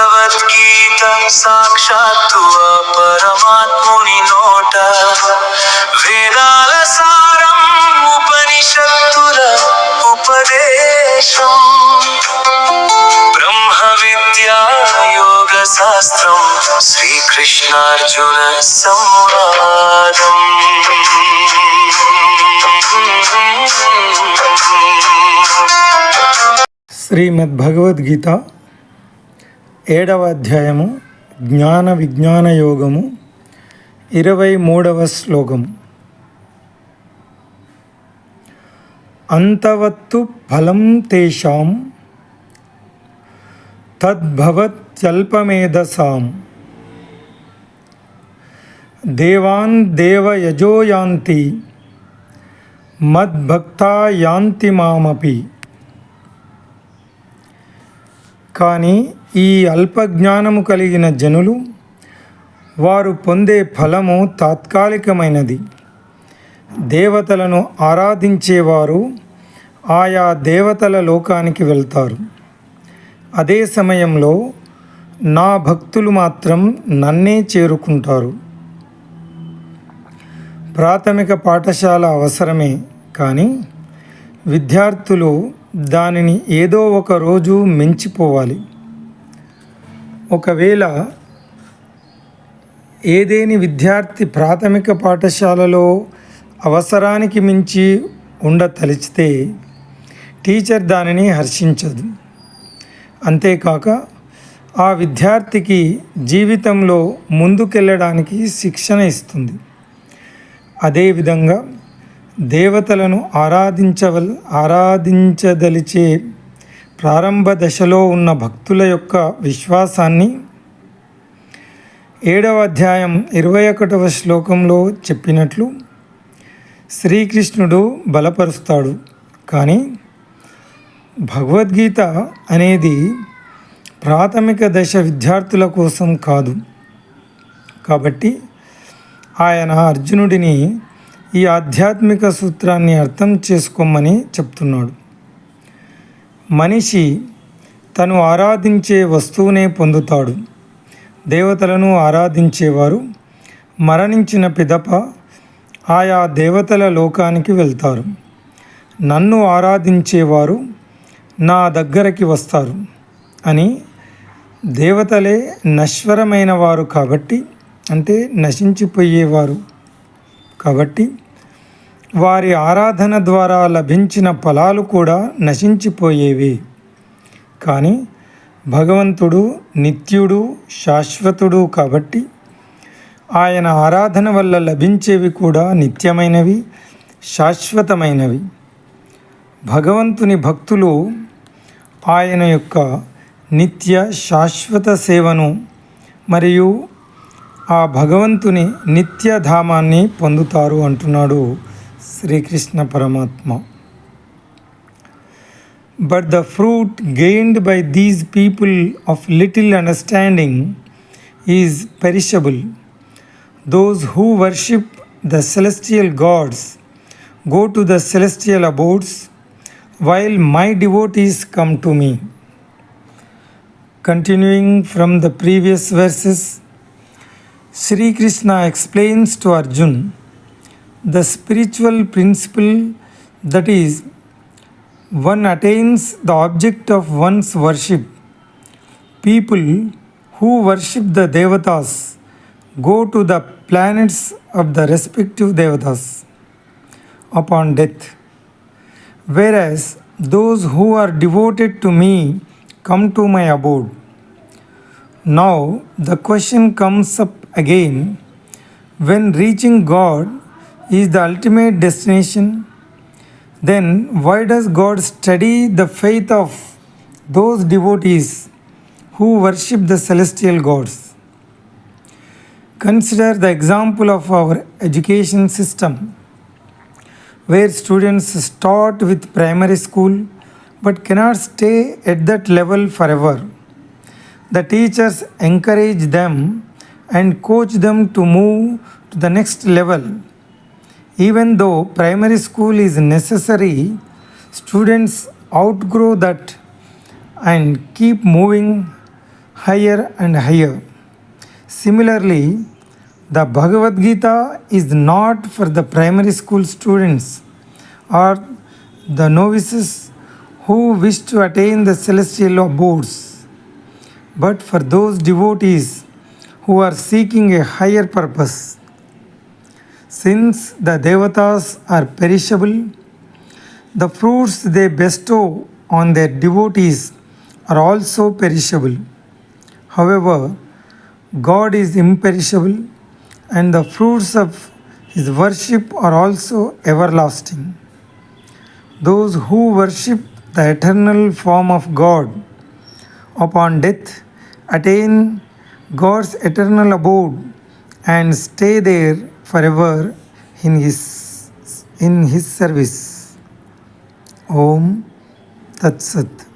భగవద్గీత సాక్షాత్తు ఆ పరమాత్ముని నోట, వేదాల సారం ఉపనిషత్తుల ఉపదేశం, బ్రహ్మ విద్యా యోగ శాస్త్రం శ్రీకృష్ణార్జున సంవాదం. శ్రీమద్భగవద్గీత 7వ అధ్యాయము జ్ఞాన విజ్ఞాన యోగము 23వ శ్లోకము. అంతవత్తు ఫలం తేషాం తద్భవత్యల్పమేధసాం దేవాన్ దేవయజో యాంతి మద్భక్తా యాంతి మామపి. కానీ ఈ అల్పజ్ఞానము కలిగిన జనులు వారు పొందే ఫలము తాత్కాలికమైనది. దేవతలను ఆరాధించేవారు ఆయా దేవతల లోకానికి వెళ్తారు. అదే సమయంలో నా భక్తులు మాత్రం నన్నే చేరుకుంటారు. ప్రాథమిక పాఠశాల అవసరమే, కానీ విద్యార్థులు దానిని ఏదో ఒక రోజు మించిపోవాలి. ఒకవేళ ఏదేని విద్యార్థి ప్రాథమిక పాఠశాలలో అవసరానికి మించి ఉండతలిచితే టీచర్ దానిని హర్షించదు. అంతేకాక ఆ విద్యార్థికి జీవితంలో ముందుకెళ్ళడానికి శిక్షణ ఇస్తుంది. అదేవిధంగా దేవతలను ఆరాధించదలిచే ప్రారంభ దశలో ఉన్న భక్తుల యొక్క విశ్వాసాన్ని 7వ అధ్యాయం 21వ శ్లోకంలో చెప్పినట్లు శ్రీకృష్ణుడు బలపరుస్తాడు. కానీ భగవద్గీత అనేది ప్రాథమిక దశ విద్యార్థుల కోసం కాదు. కాబట్టి ఆయన అర్జునుడిని ఈ ఆధ్యాత్మిక సూత్రాన్ని అర్థం చేసుకోమని చెప్తున్నాడు. మనిషి తను ఆరాధించే వస్తువునే పొందుతాడు. దేవతలను ఆరాధించేవారు మరణించిన పిదప ఆయా దేవతల లోకానికి వెళ్తారు. నన్ను ఆరాధించేవారు నా దగ్గరికి వస్తారు అని దేవతలే నశ్వరమైన వారు కాబట్టి, అంటే నశించిపోయేవారు కాబట్టి వారి ఆరాధన ద్వారా లభించిన ఫలాలు కూడా నశించిపోయేవి. కానీ భగవంతుడు నిత్యుడు, శాశ్వతుడు కాబట్టి ఆయన ఆరాధన వల్ల లభించేవి కూడా నిత్యమైనవి, శాశ్వతమైనవి. భగవంతుని భక్తులు ఆయన యొక్క నిత్య శాశ్వత సేవను మరియు ఆ భగవంతుని నిత్యధామాన్ని పొందుతారు అంటున్నాడు శ్రీకృష్ణ పరమాత్మ. But the fruit gained by these people of little understanding is perishable. Those who worship the celestial gods go to the celestial abodes, while my devotees come to me. Continuing from the previous verses, Sri Krishna explains to Arjuna the spiritual principle, that is, one attains the object of one's worship. People who worship the devatas go to the planets of the respective devatas upon death, whereas those who are devoted to me come to my abode. Now the question comes up again, when reaching God is the ultimate destination, then why does God study the faith of those devotees who worship the celestial gods? Consider the example of our education system, where students start with primary school but cannot stay at that level forever. The teachers encourage them and coach them to move to the next level. Even though primary school is necessary, students outgrow that and keep moving higher and higher. Similarly, the Bhagavad Gita is not for the primary school students or the novices who wish to attain the celestial abodes, but for those devotees who are seeking a higher purpose. Since the devatas are perishable, the fruits they bestow on their devotees are also perishable. However, God is imperishable and the fruits of his worship are also everlasting. Those who worship the eternal form of God upon death attain God's eternal abode and stay there forever in his service. Om Tat Sat.